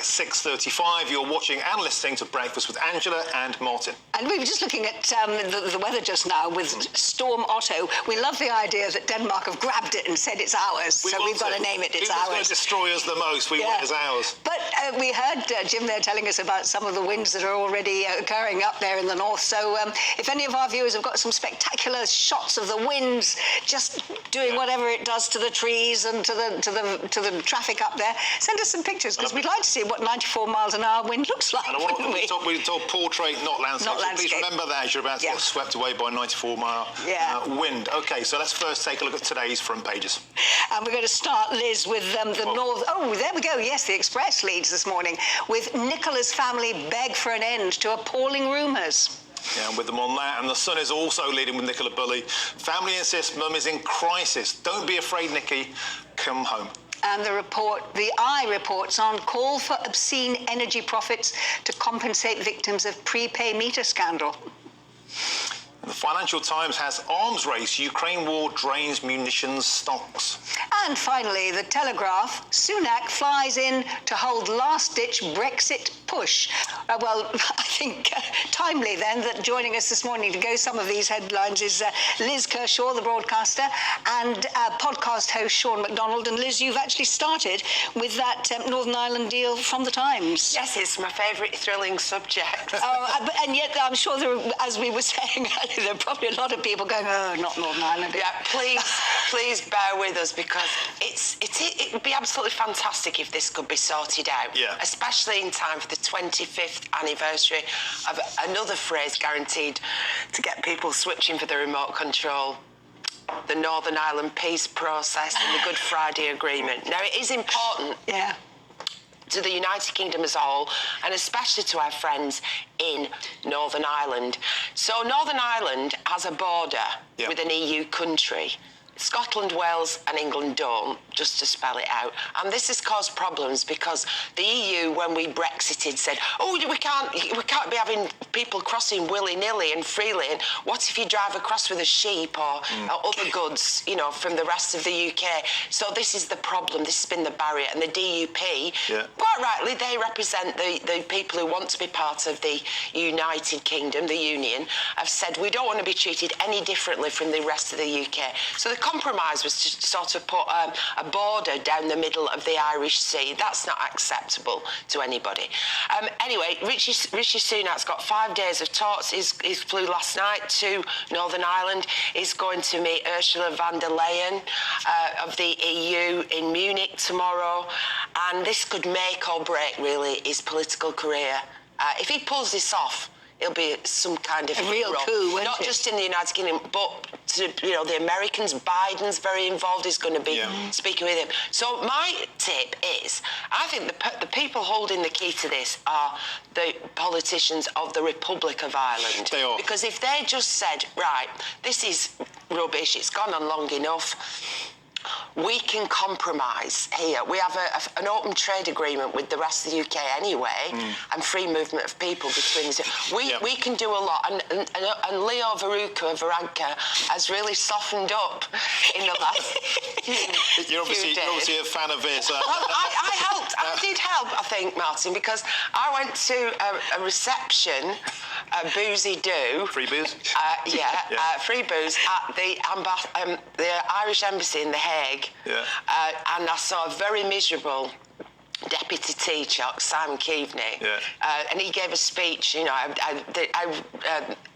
at 6:35. You're watching and listening to Breakfast with Angela and Martin. And we were just looking at the weather just now with Storm Otto. We love the idea that Denmark have grabbed it and said it's ours, so we've got to name it, it's ours. Who's going to destroy us the most? We want it as ours. But we heard Jim there telling us about some of the winds that are already occurring up there in the north. So if any of our viewers have got some spectacular shots of the winds just doing whatever it does to the trees and to the traffic up there, send us some pictures, because we'd like to see what 94 miles an hour wind looks like. And we talk portrait, not landscape. Not landscape. Please remember that as you're about to get swept away by 94 mile wind. Okay, so let's first take a look at today's front pages. And we're going to start, Liz, with the north. Oh, there we go. Yes, the Express leads this morning with Nicola's family beg for an end to appalling rumours. Yeah, and with them on that, and the Sun is also leading with Nicola Bulley. Family insists mum is in crisis. Don't be afraid, Nikki. Come home. And the Eye reports on call for obscene energy profits to compensate victims of prepay meter scandal. And the Financial Times has arms race. Ukraine war drains munitions stocks. And finally, the Telegraph. Sunak flies in to hold last-ditch Brexit push. Well, I think timely then that joining us this morning to go some of these headlines is Liz Kershaw, the broadcaster, and podcast host Sean McDonald. And Liz, you've actually started with that Northern Ireland deal from the Times. Yes, it's my favourite thrilling subject. And yet I'm sure there, as we were saying earlier, there are probably a lot of people going, oh, not Northern Ireland. Yeah, please bear with us, because it would be absolutely fantastic if this could be sorted out, especially in time for the 25th anniversary of another phrase guaranteed to get people switching for the remote control: the Northern Ireland peace process and the Good Friday Agreement. Now, it is important to the United Kingdom as a whole, and especially to our friends in Northern Ireland. So Northern Ireland has a border with an EU country. Scotland, Wales and England don't, just to spell it out. And this has caused problems because the EU, when we Brexited, said, oh, we can't be having people crossing willy-nilly and freely. And what if you drive across with a sheep or other goods, you know, from the rest of the UK? So this is the problem. This has been the barrier. And the DUP, quite rightly, they represent the people who want to be part of the United Kingdom, the Union, have said we don't want to be treated any differently from the rest of the UK. So the compromise was to sort of put a border down the middle of the Irish Sea. That's not acceptable to anybody. Anyway, Rishi Sunak's got 5 days of talks. He flew last night to Northern Ireland. He's going to meet Ursula von der Leyen of the EU in Munich tomorrow. And this could make or break, really, his political career. If he pulls this off, it'll be some kind of real coup, not just in the United Kingdom, but the Americans. Biden's very involved. He's going to be speaking with him. So my tip is, I think the people holding the key to this are the politicians of the Republic of Ireland. They are. Because if they just said, right, this is rubbish, it's gone on long enough, we can compromise here. We have an open trade agreement with the rest of the UK anyway, and free movement of people between the two. We can do a lot, and Leo Varadkar has really softened up in the last You're obviously a fan of this. Well, I helped. I did help, I think, Martin, because I went to a reception, a boozy do. Free booze? Free booze at the Irish Embassy in The Hague. And I saw a very miserable deputy Taoiseach, Simon Keaveney, and he gave a speech, you know,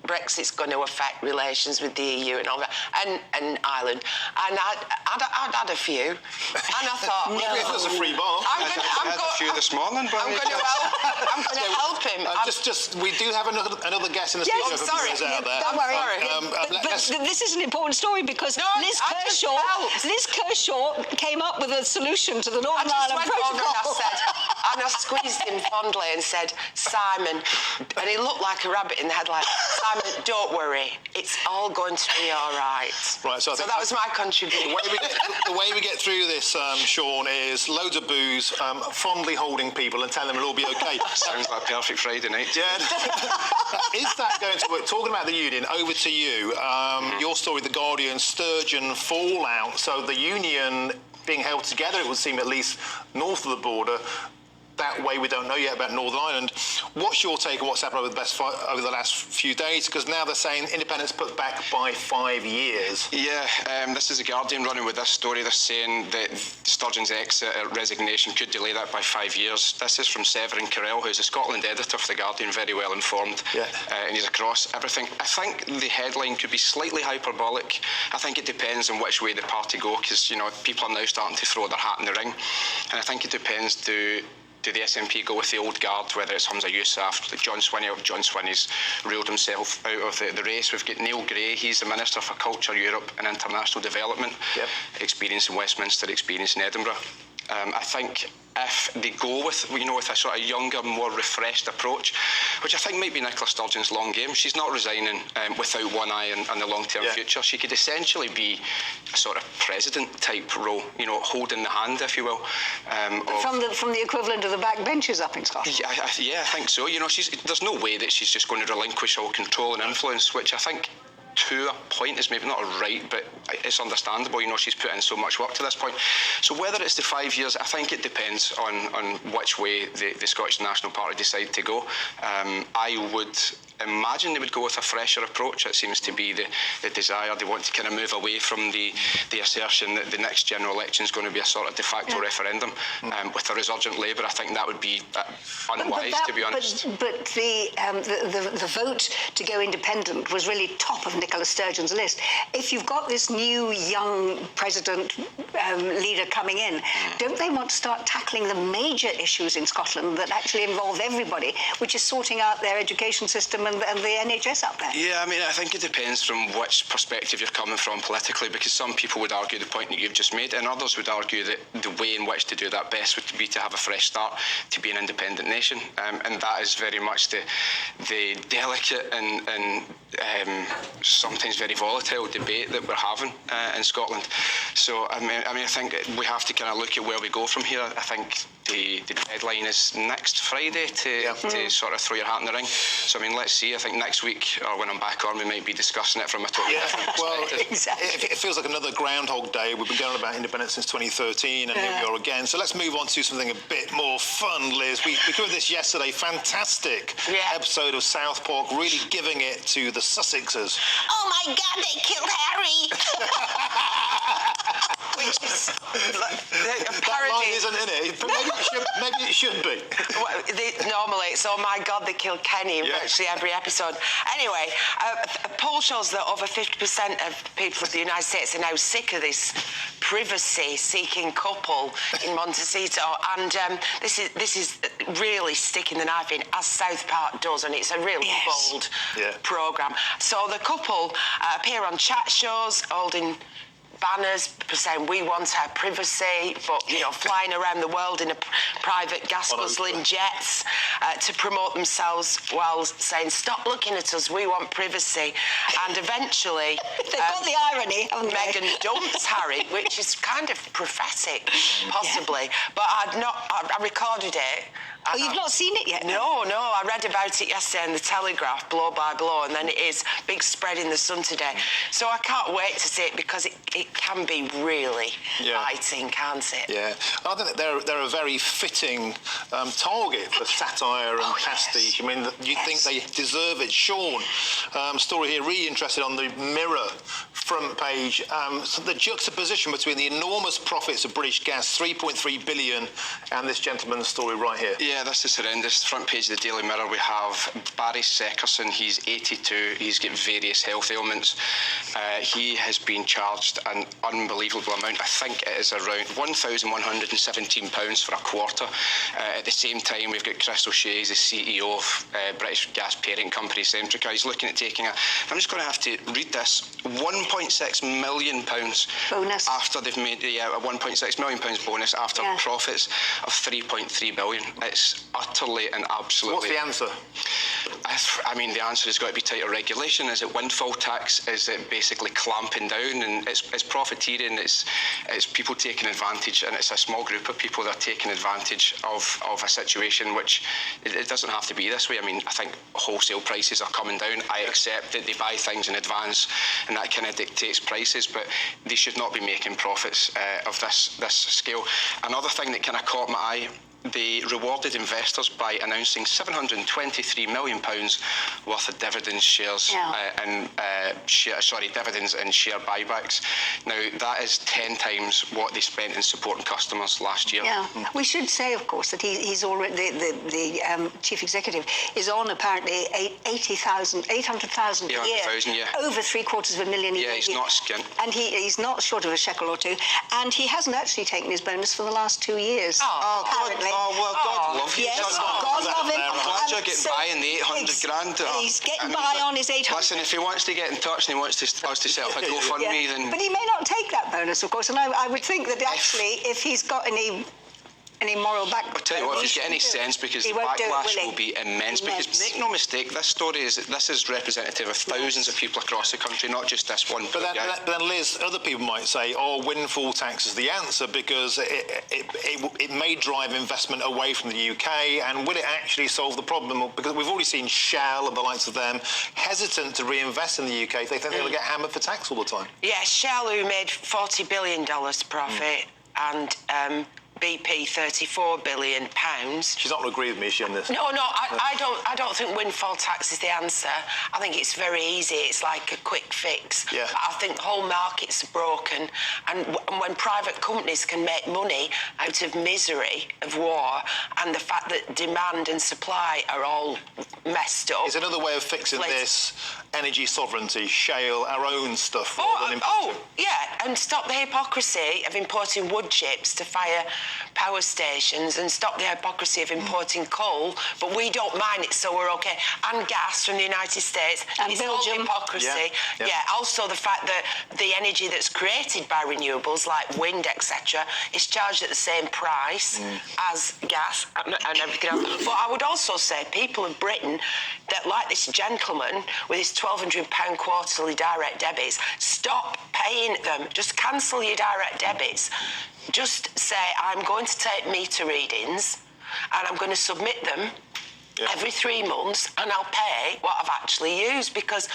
Brexit's going to affect relations with the EU and all that, and Ireland. And I'd had a few, and I thought, if there's a free bar. I'm going to help him. We do have another guest in the studio. Sorry. Don't worry. But this is an important story because Liz Kershaw came up with a solution to the Northern Ireland Protocol. And I squeezed him fondly and said, Simon, and he looked like a rabbit in the headlight, Simon, don't worry, it's all going to be all right. Right, so that was my contribution. The way we get through this, Sean, is loads of booze, fondly holding people and telling them it'll all be okay. Sounds like perfect Friday night. Yeah. Is that going to work? Talking about the union, over to you. Your story, The Guardian, Sturgeon fallout. So the union being held together, it would seem, at least north of the border, that way. We don't know yet about Northern Ireland. What's your take on what's happened over the last few days? Because now they're saying independence put back by 5 years. Yeah, this is The Guardian running with this story. They're saying that Sturgeon's exit or resignation could delay that by 5 years. This is from Severin Carell, who's a Scotland editor for The Guardian, very well informed, and he's across everything. I think the headline could be slightly hyperbolic. I think it depends on which way the party go, because, you know, people are now starting to throw their hat in the ring, and I think it depends, do the SNP go with the old guard, whether it's Humza Yousaf, John Swinney, or John Swinney's ruled himself out of the race. We've got Neil Gray, he's the Minister for Culture, Europe and International Development, experience in Westminster, experience in Edinburgh. I think if they go with, you know, with a sort of younger, more refreshed approach, which I think might be Nicola Sturgeon's long game. She's not resigning without one eye on the long-term future. She could essentially be a sort of president-type role, you know, holding the hand, if you will. From the equivalent of the backbenchers up in Scotland. Yeah, I think so. You know, there's no way that she's just going to relinquish all control and influence, which I think, to a point, is maybe not right, but it's understandable. You know, she's put in so much work to this point. So whether it's the 5 years, I think it depends on which way the Scottish National Party decide to go. I would imagine they would go with a fresher approach. It seems to be the desire. They want to kind of move away from the assertion that the next general election is going to be a sort of de facto referendum. With a resurgent Labour, I think that would be unwise, to be honest. But the vote to go independent was really top of Nicola Sturgeon's list. If you've got this new young president leader coming in, don't they want to start tackling the major issues in Scotland that actually involve everybody, which is sorting out their education system and the NHS up there? Yeah, I mean, I think it depends from which perspective you're coming from politically, because some people would argue the point that you've just made, and others would argue that the way in which to do that best would be to have a fresh start, to be an independent nation, and that is very much the delicate and sometimes very volatile debate that we're having in Scotland. So I mean, I think we have to kind of look at where we go from here. I think the deadline is next Friday to sort of throw your hat in the ring. So I mean, let's see. I think next week, or when I'm back on, we might be discussing it from a totally different perspective. Exactly. It feels like another Groundhog Day. We've been going on about independence since 2013, and here we are again. So let's move on to something a bit more fun, Liz. We covered this yesterday. Fantastic episode of South Park, really giving it to the Sussexes. Oh my God, they killed Harry! Which is a parody. That line isn't in it. Maybe it should be. Well, normally it's, oh my God, they killed Kenny in virtually every episode. Anyway, a poll shows that over 50% of people of the United States are now sick of this privacy-seeking couple in Montecito, and this is really sticking the knife in, as South Park does, and it's a really bold programme. So the couple appear on chat shows, holding banners saying we want our privacy, but, you know, flying around the world in a private gas-guzzling jets to promote themselves while saying, stop looking at us, we want privacy. And eventually... They've got the irony, haven't they? Meghan dumps Harry, which is kind of prophetic, possibly. But I recorded it. Oh, you've not seen it yet? No, I read about it yesterday in the Telegraph, blow by blow, and then it is big spread in the Sun today. So I can't wait to see it, because it can be really biting, can't it? Yeah. I think that they're a very fitting target for satire and pastiche. I mean, you'd think they deserve it. Sean, story here, really interested on the Mirror front page. So the juxtaposition between the enormous profits of British Gas, 3.3 billion, and this gentleman's story right here. Yeah, this is horrendous. Front page of the Daily Mirror, we have Barry Seckerson. He's 82. He's got various health ailments. He has been charged an unbelievable amount. I think it is around £1,117 for a quarter. At the same time, we've got Chris O'Shea, the CEO of British Gas parent company Centrica. He's looking at taking I'm just going to have to read this, £1.6 million bonus after they've made a £1.6 million bonus after profits of £3.3 billion. It's utterly and absolutely... What's the answer? I mean, the answer has got to be tighter regulation. Is it windfall tax? Is it basically clamping down? And it's profiteering. It's people taking advantage, and it's a small group of people that are taking advantage of a situation which it doesn't have to be this way. I mean, I think wholesale prices are coming down. I accept that they buy things in advance, and that kind of dictates prices, but they should not be making profits of this scale. Another thing that kind of caught my eye, they rewarded investors by announcing £723 million worth of dividends shares dividends and share buybacks. Now, that is 10 times what they spent in supporting customers last year. Yeah, we should say, of course, that he's already the chief executive is on apparently 800,000 a year, over $750,000 a year. Yeah, he's not skint, and he's not short of a shekel or two, and he hasn't actually taken his bonus for the last 2 years. God love him. Yes, God love him. I'm glad you're getting by in the 800 grand. He's getting by on his 800. Listen, if he wants to get in touch and he wants us to set up a GoFundMe, then... But he may not take that bonus, of course, and I would think that actually, if he's got any moral background... I'll tell you what, if he's got any sense, because the backlash will be immense. Because make no mistake, this is representative of thousands of people across the country, not just this one. But then, Liz, other people might say, windfall tax is the answer because it may drive investment away from the UK, and will it actually solve the problem? Because we've already seen Shell and the likes of them hesitant to reinvest in the UK. They think they'll get hammered for tax all the time. Yeah, Shell, who made $40 billion profit, and BP £34 billion. She's not going to agree with me, is she, on this? No, I don't think windfall tax is the answer. I think it's very easy. It's like a quick fix. Yeah. But I think the whole market's broken, and when private companies can make money out of misery of war and the fact that demand and supply are all messed up. Is another way of fixing this energy sovereignty, shale, our own stuff? Yeah, and stop the hypocrisy of importing wood chips to fire power stations, and stop the hypocrisy of importing coal, but we don't mind it, so we're okay. And gas from the United States. And it's Belgium. all hypocrisy. Yeah. Also the fact that the energy that's created by renewables, like wind, etc., is charged at the same price as gas and everything else. But I would also say people of Britain that, like this gentleman with his £1,200 quarterly direct debits, stop paying them. Just cancel your direct debits. Just say, I'm going to take meter readings and I'm going to submit them every 3 months, and I'll pay what I've actually used, because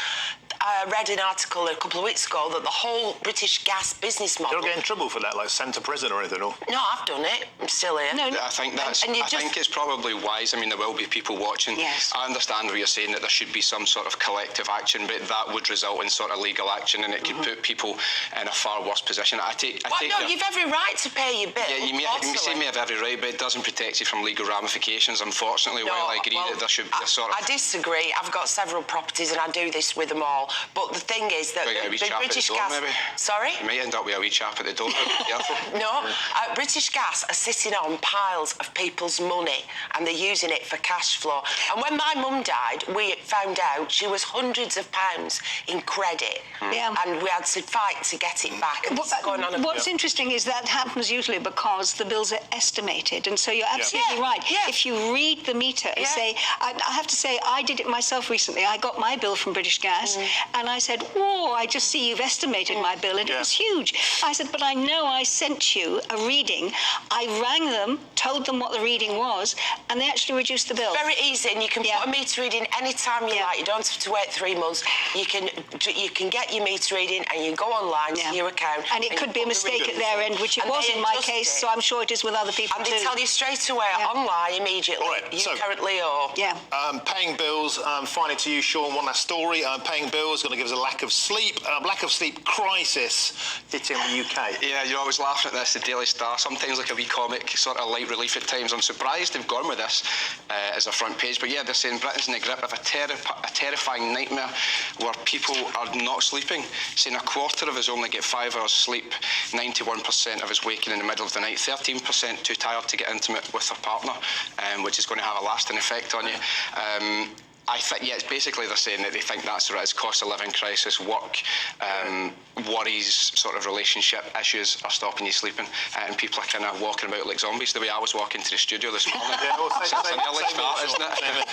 I read an article a couple of weeks ago that the whole British gas business model... You don't get in trouble for that, like sent to prison or anything, or...? No, I've done it. I'm still here. No, I think I think it's probably wise. I mean, there will be people watching. Yes. I understand what you're saying, that there should be some sort of collective action, but that would result in sort of legal action, and it could put people in a far worse position. You've every right to pay your bill. Yeah, you say you have every right, but it doesn't protect you from legal ramifications, unfortunately. While I agree that there should be a sort of... I disagree. I've got several properties and I do this with them all. But the thing is that the British Gas... Maybe. Sorry? You might end up with a wee chap at the door. Be careful. No. British Gas are sitting on piles of people's money, and they're using it for cash flow. And when my mum died, we found out she was hundreds of pounds in credit. And we had to fight to get it back. And what's interesting is that happens usually because the bills are estimated, and so you're absolutely right. Yeah. If you read the meter and say, I have to say, I did it myself recently. I got my bill from British Gas, and I said, whoa, I just see you've estimated my bill, and it was huge. I said, but I know I sent you a reading. I rang them, told them what the reading was, and they actually reduced the bill. Very easy, and you can put a meter reading any time you like. You don't have to wait 3 months. You can get your meter reading, and you go online to your account. And it could be a mistake at their end, which it was in my case, so I'm sure it is with other people too. too. And they tell you straight away online immediately. You currently owe. Yeah. Paying bills, finally to you, Sean, one last story. Paying bills is going to give us a lack of sleep crisis hitting the UK. Yeah, you're always laughing at this, the Daily Star, sometimes like a wee comic, sort of light relief at times. I'm surprised they've gone with this as a front page, but yeah, they're saying Britain's in the grip of a terrifying nightmare where people are not sleeping, saying a quarter of us only get 5 hours sleep, 91% of us waking in the middle of the night, 13% too tired to get intimate with their partner, which is going to have a lasting effect on you. I think, it's basically they're saying that they think that's right. It's cost of living crisis, work, worries, sort of relationship issues are stopping you sleeping, and people are kind of walking about like zombies. The way I was walking to the studio this morning. It's an early start, isn't it?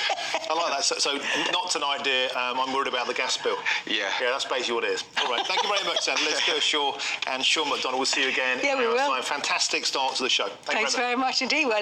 I like that. So not tonight, dear. I'm worried about the gas bill. Yeah, that's basically what it is. All right, thank you very much, then. Liz Kershaw and Sean McDonald. We'll see you again. Yeah, we will. Fantastic start to the show. Thanks very much indeed. Well,